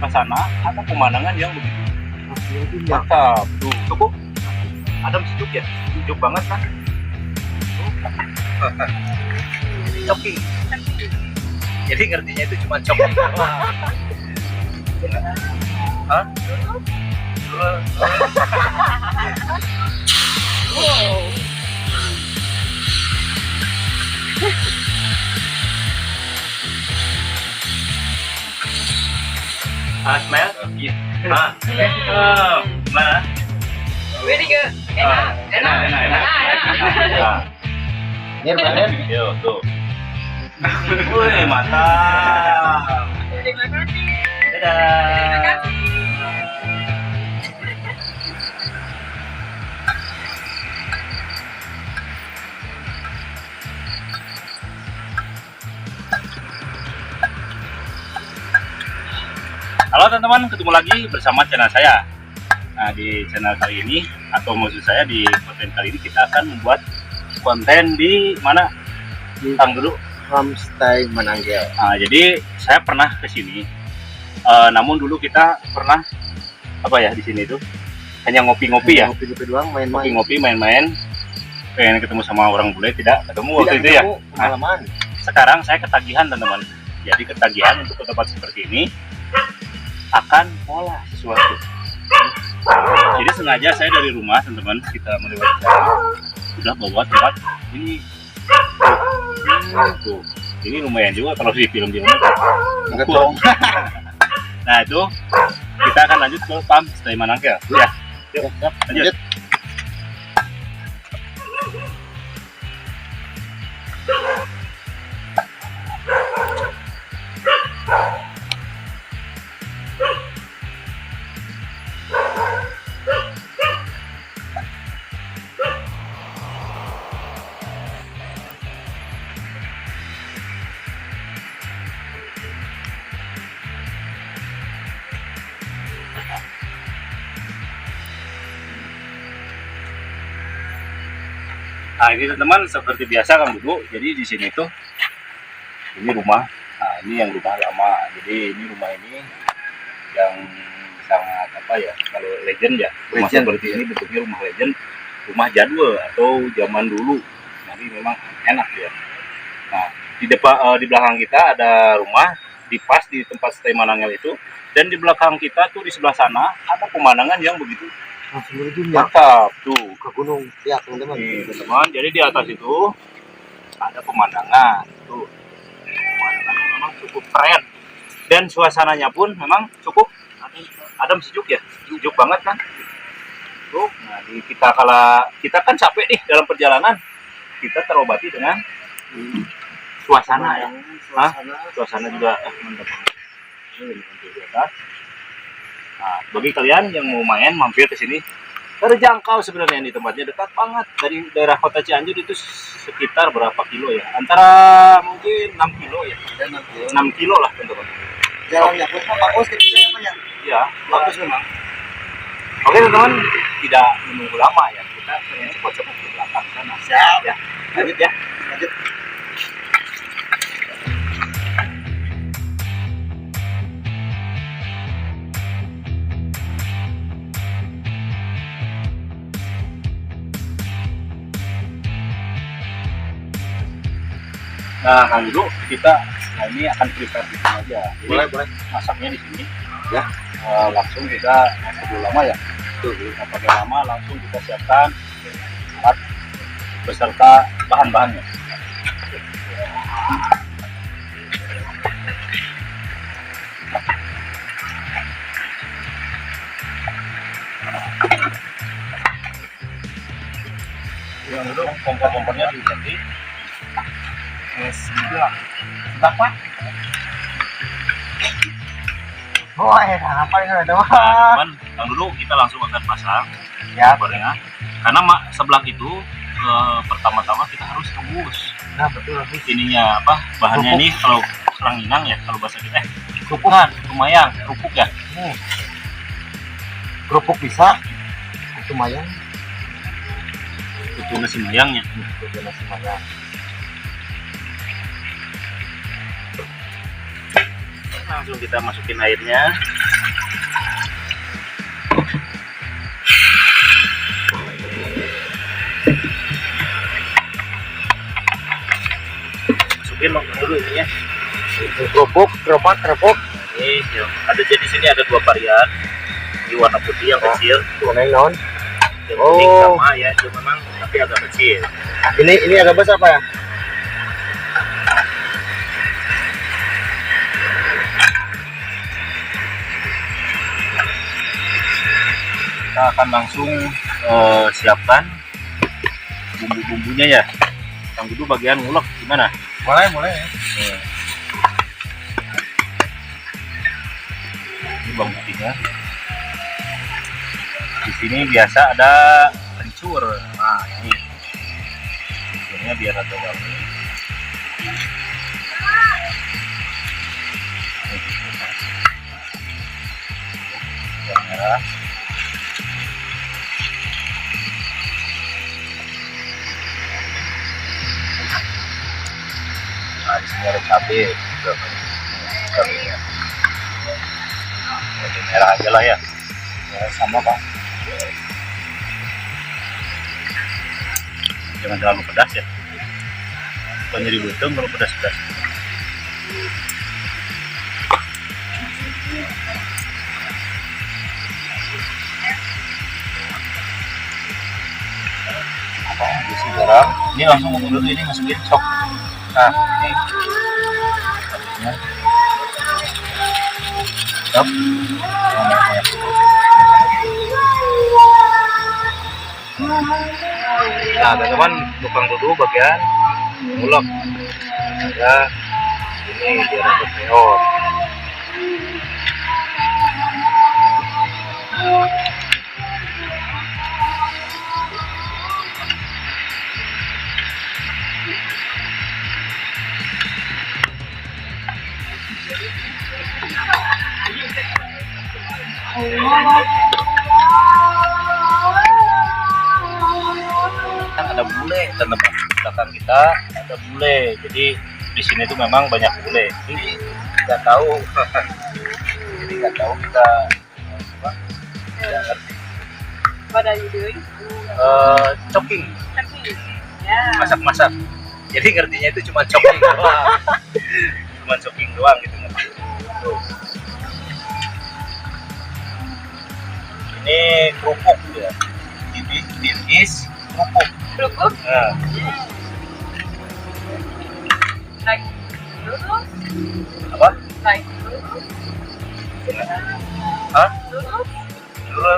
sebelah sana ada pemandangan yang begitu mantap. Tuh, cukup adem sejuk ya, sejuk banget kan. Coki. Jadi ngertinya itu cuma coki. Hah? Wow. Smell? Gimana? Very good. Enak. Enak. Yo, tuh. Wih, mantap. Terima kasih. Dadah. Halo teman-teman, ketemu lagi bersama channel saya. Nah, di channel kali ini, atau maksud saya di konten kali ini, kita akan membuat konten di mana? Tang dulu. Homestay Mananggel. Nah, jadi saya pernah ke sini. Namun dulu kita pernah apa ya di sini itu hanya ngopi-ngopi ya. Ngopi-ngopi doang, main-main. Ngopi-ngopi, main-main. Pengen ketemu sama orang bule, tidak ketemu waktu itu ya. Pengalaman. Sekarang saya ketagihan teman-teman. Jadi ketagihan untuk ke tempat seperti ini akan olah sesuatu. Jadi sengaja saya dari rumah teman-teman, kita melewati jalan sudah bawa tempat ini. Tuh, ini lumayan juga kalau di film-film itu. Nah itu kita akan lanjut ke Homestay Mananggel ya. Yuk, lanjut. Nah ini teman-teman seperti biasa Kang Dudu. Jadi di sini tuh ini rumah. Nah ini yang rumah lama. Jadi ini rumah ini yang sangat apa ya? Kalau legend ya. Rumah seperti ini bentuknya rumah legend, rumah jadwal atau zaman dulu. Jadi memang enak ya. Nah di depan di belakang kita ada rumah di pas di tempat Stay Mananggel itu, dan di belakang kita tuh di sebelah sana ada pemandangan yang begitu mantap tuh Ke gunung. Ya teman-teman. nih teman-teman. Jadi di atas itu ada pemandangan tuh, pemandangannya memang cukup keren dan suasananya pun memang cukup adem sejuk ya, sejuk banget kan tuh. Nah kita kan capek nih dalam perjalanan, kita terobati dengan suasana ya. Suasana juga mantap banget. Ini di atas. Nah, bagi kalian yang mau main mampir ke sini, terjangkau sebenarnya, di tempatnya dekat banget dari daerah kota Cianjur. Itu sekitar berapa kilo ya? Antara mungkin 6 kilo ya. 6 kilo lah teman-teman. Jalannya pun bagus gitu ya. Iya, bagus memang. Oke teman-teman, tidak menunggu lama ya. Kita pengen cepat-cepat ke belakang sana. Siap ya. Lanjut ya. Lanjut. Nah, Kang Dudu, kita ini akan prepare di sini aja. Jadi, Boleh. masaknya di sini. Ya. Langsung kita masak dulu lama ya. Tuh, nggak pakai lama, langsung kita siapkan alat beserta bahan-bahannya. Yang dulu kompor-kompornya diganti. Berapa? Oh, apa ini teman? Teman, yang dulu kita langsung akan pasang Ya. kompornya. Karena sebelah itu pertama-tama kita harus rebus. Nah betul. Ininya apa? Bahannya ini kalau ranginang ya, kalau bahasa kita kerupukan, lumayan kerupuk ya. Kerupuk bisa. Itu mayang. Itu nasi mayangnya. Itu nasi mayang. Langsung kita masukin airnya. masukin dulu ininya. Kerupuk, kerupuk. Ini yang ada, jadi sini ada dua varian. Ini warna putih yang kecil, Warna yang naon? yang kuning Oh. sama ya, itu memang tapi agak kecil. Ini agak besar Pak ya? Kita akan langsung siapkan bumbu-bumbunya ya. Yang dulu bagian ngulek gimana? Mulai ya. Nih. Ini bawang putihnya. Di sini biasa ada kencur. Nah, ini kencurnya biar agak wangi. Bawang merah. Nah, di sini ada cabai. Cabainya. Cabai merah aja lah ya. Ya, sama Pak. Jangan terlalu pedas ya. Bukan jadi buntung kalau pedas-pedas. Isi garam. Ini langsung dulu ini masukin sok. Nah, ini. Cabainya. Stop. Nah, teman-teman, tukang dulu bagian ngulek. Ya, ini dia dapat peot. Kan ada bule, teman-teman. Belakang kita ada bule, jadi di sini tuh memang banyak bule. Jadi nggak tahu, jadi nggak tahu kita apa? Nggak ngerti. What are you doing? Choking, Cooking. Yeah. masak-masak. Jadi ngertinya itu cuma choking doang, cuma choking doang gitu. Tuh. Ini kerupuk ya, diiris kerupuk. Kerupuk? Nah, Like noodles? apa? Like noodles? Hah? Noodles? Dulu.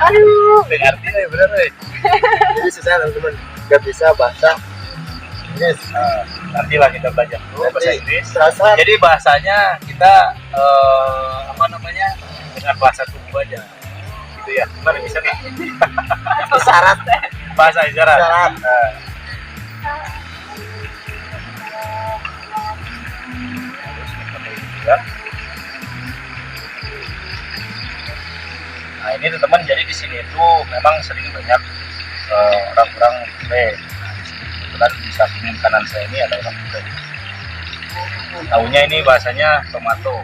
Aduh, artinya ya bener nih. Jadi susah teman-teman. Gak bisa bahasa Inggris. Nantilah kita belajar dulu bahasa Inggris. Terasa Jadi bahasanya kita apa namanya, dengan bahasa tubuh aja, gitu ya. Gimana, bisa nggak? syarat. Bahasa isyarat. Isyarat. Nah, ini teman-teman, jadi di sini itu memang sering banyak orang-orang bule. Nah, di sini kebetulan di samping kanan saya ini ada orang bule. Tahunya ini bahasanya tomato.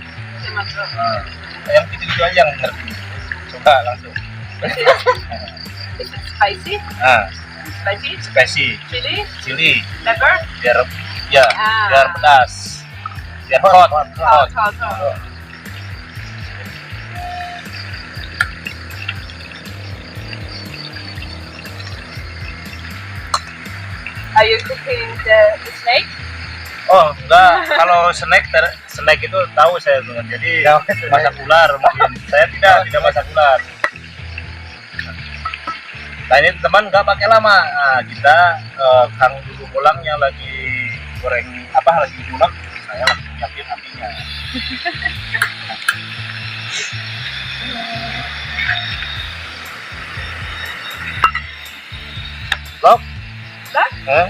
Nah, yang gitu-gitu aja yang ngerti. Coba langsung. Is it spicy? Nah, Spicy? spesi, Chili? chili, Pepper? biar ya, Ah. biar pedas, biar hot. Hot, hot, hot. Are you cooking the snake? Oh enggak, kalau snack itu tahu saya tuh. Jadi masak ular mungkin. Saya tidak masak ular. Nah ini teman nggak pakai lama. Nah, kita Kang dulu pulangnya lagi goreng apa, lagi ulek, saya lagi nyiapin apinya. Loh? Loh? Eh?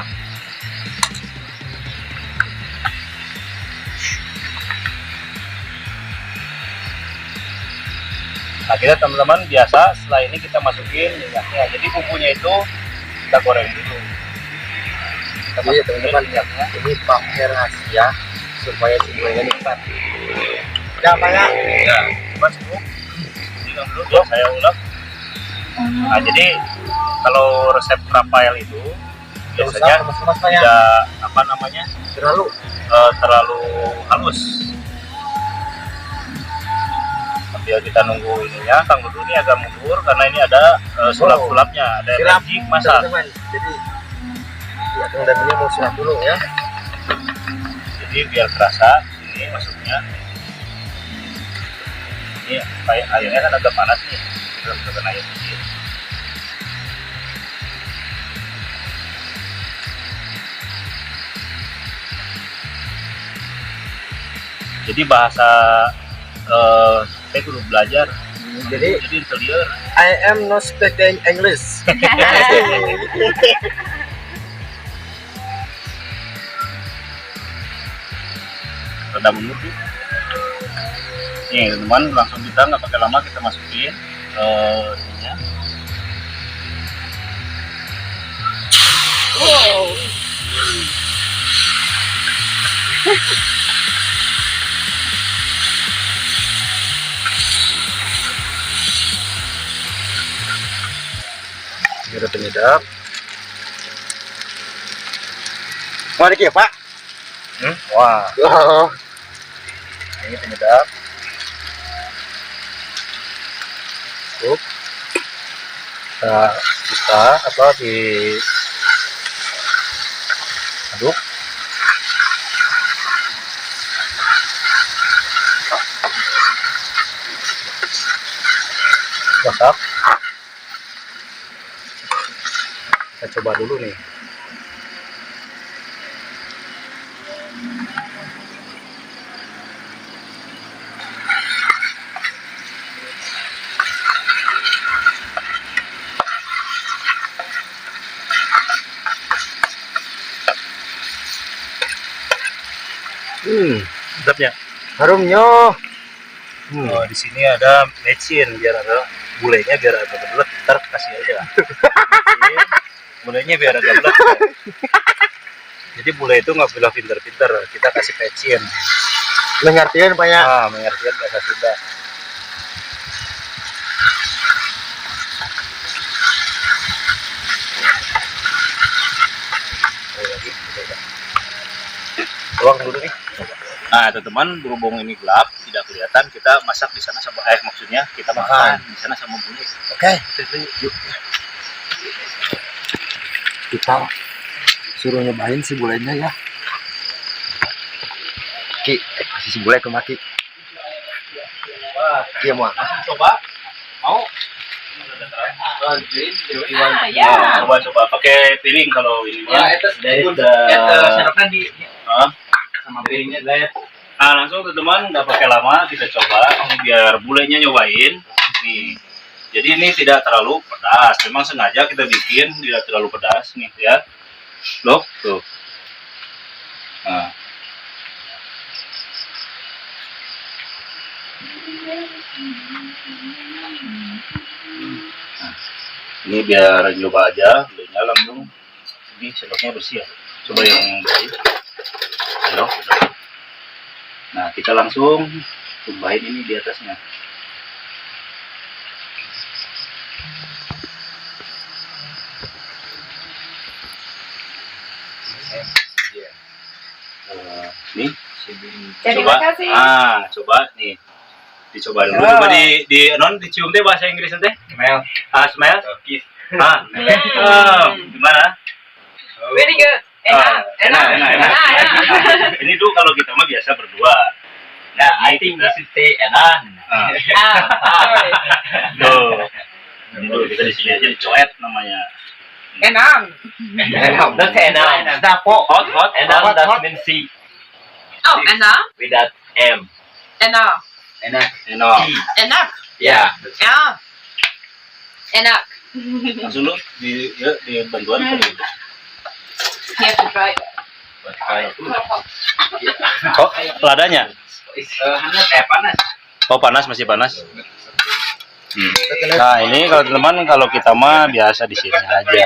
Nah kita teman-teman biasa setelah ini kita masukin minyaknya. Jadi bumbunya itu kita goreng dulu. Kita Iya masukin teman-teman, minyaknya. ini pakai rahasia supaya semuanya nikmat. Udah apa ya? Ya, coba cukup. Bilang dulu biar saya ulek. Nah jadi kalau resep Rafael itu biasanya mas ya. tidak apa namanya Terlalu terlalu halus. Sambil kita nunggu ininya, Kang Dudu ini agak mundur karena ini ada sulap-sulapnya, ada Silap, magic masak. teman-teman. Jadi ya Kang Daniel mau sulap dulu ya. Jadi biar kerasa ini masuknya. Ini airnya kan agak panas nih, kita masukkan air sedikit. Jadi bahasa saya kudu belajar. Jadi interior. I am not speaking English. Rada mundur tuh. Nih teman-teman, langsung kita nggak pakai lama kita masukin ininya. Whoa. Ini ada penyedap. Mari ya Pak. Wah, Oh. ini penyedap. Cukup. Kita apa di aduk. Masak. Kita coba dulu nih. Sedapnya. Harumnya. Oh, di sini ada mecin biar ada bulenya biar agak belet. Ntar kasih aja. Mecin, bulenya biar agak belet. Jadi bule itu nggak boleh pinter-pinter. Kita kasih mecin. Mengertiin Pak ya. Mengertikan bahasa Sunda. Tuang dulu nih. Nah, teman-teman, berhubung ini gelap, tidak kelihatan, kita masak di sana sama maksudnya kita makan di sana sama bule. Oke, yuk. Kita suruh nyobain si bulenya ya. Ki, kasih si bule ke Maki. Iya mau. Coba, mau? Yeah. Coba pakai piring kalau ini. Dari Sarapan di. Sama piringnya lihat. Nah, langsung teman-teman, nggak pakai lama, kita coba biar bulenya nyobain. Nih, jadi ini tidak terlalu pedas. Memang sengaja kita bikin tidak terlalu pedas nih ya. Loh, tuh. Nah. Ini biar coba aja, bulenya langsung. Ini sendoknya bersih ya. Coba yang baik. Sendok. Nah, kita langsung tumpahin ini di atasnya. Nih, Terima kasih. Coba nih. Dicoba dulu, coba dicium deh bahasa Inggris teh. Smell. Smell. Kiss. Gimana? Very good. Enak. Ini tuh kalau kita mah biasa berdua. Nah, I think we should say enak. Sorry. Tuh. Ini tuh kita di sini aja dicoet namanya. Enak. Enak. Don't say enak. Dapo, hot. Enak that means C Oh, enak. without M. Enak. Enak. Enak. Enak. Ya. Ya. Enak. Langsung lu di bantuan You have to try. Oh, ladanya. Hangat panas. Oh, panas, masih panas. Nah, ini kalau teman-teman, kalau kita mah biasa di sini aja.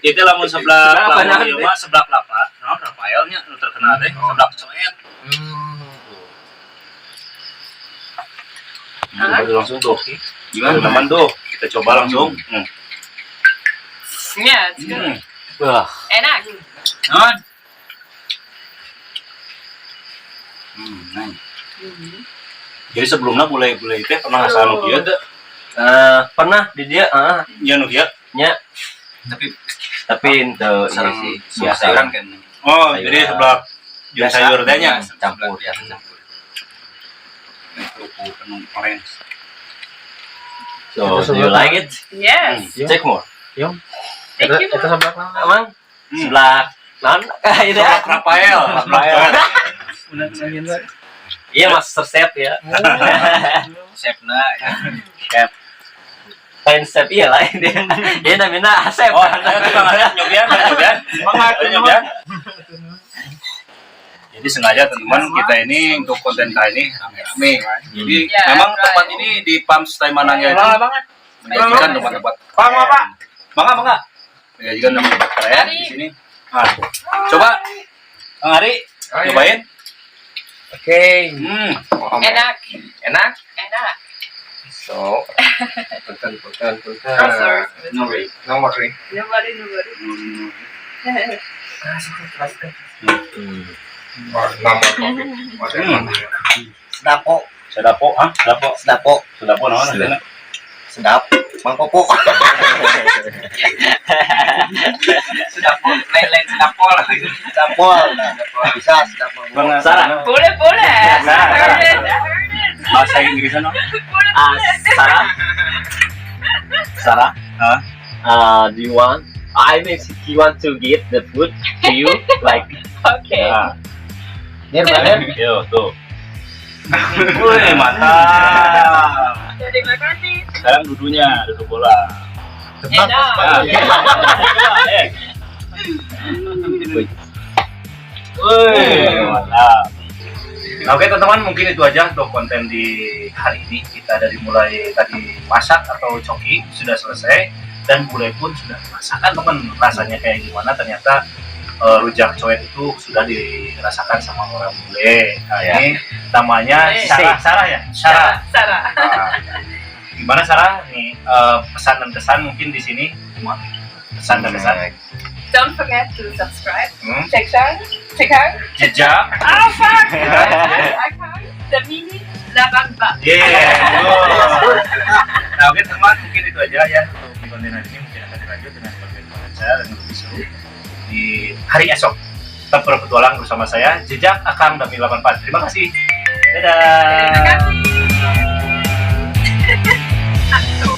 Itu lamun sebelah lamun ieu mah sebelah kelapa. Nah, Rafaelnya terkenal deh, sebelah coet. Coba dulu langsung tuh. Gimana teman tuh? Kita coba langsung. Yeah, it's good. Wah. Enak. Non. Nice. Jadi sebelumnya bule itu pernah ngasih anu kieu teu? Pernah di dia Nya nu kieu. nya tapi ente sarang sih biasa biasa orang kan Oh, jadi sebelah jeung sayur teh nya. campur biasa campur Kerupuk penuh orange. so Itu do you sebelah like it Yes. check more Yung, Thank you. itu sebelah mana? emang sebelah non ini Sebelah Rafael. iya master chef ya chefna kain chef iya lah dia namanya chef Oh, ayo tukang ada nyobian. Nyobian. Jadi sengaja teman-teman kita ini untuk konten kali ini rame-rame. Jadi Ya, memang right. tempat ini di Palms Taimanangya itu banget. menyajikan tempat-tempat Bangga. Menyajikan tempat keren di sini. Nah, coba Kang Ari cobain. oke Enak. enak Enak. so punten Oh, sorry. nomor nih Nobody. sedapo Sedapo, sedapo. sedapo Sedapo naon? sedap mangkokok sedapol lain sedapol sedapol bisa sedapol Sarah Boleh. Sarah. I heard it. Bahasa Inggrisnya no? Sarah Sarah Hah? do you want I mean he want to give the food to you like Okay. Ya. Nir, Baden. Yo, tuh. Wih, mantap. Terima kasih. Sekarang duduk bola. Enak. Wih, mantap. Nah, oke teman-teman, mungkin itu aja untuk konten di hari ini. Kita dari mulai tadi masak atau coki sudah selesai dan bule pun sudah masakan teman. Rasanya kayak gimana ternyata rujak coet itu sudah dirasakan sama orang bule. Nah, ini namanya Sarah ya? Sarah. Nah, gimana Sarah? Nih pesan dan kesan mungkin di sini semua. Pesan dan kesan. Don't forget to subscribe. Hmm. Check out. Jejak. Oh fuck! I can't. The mini 8 bucks. Yeah. Nah, oke teman, mungkin itu aja ya untuk di konten hari ini. Mungkin akan dilanjut dengan konten saya dan lebih seru di hari esok. Tetap berpetualang bersama saya, Jejak Akang Dami 84. Terima kasih. Dadah. Terima kasih.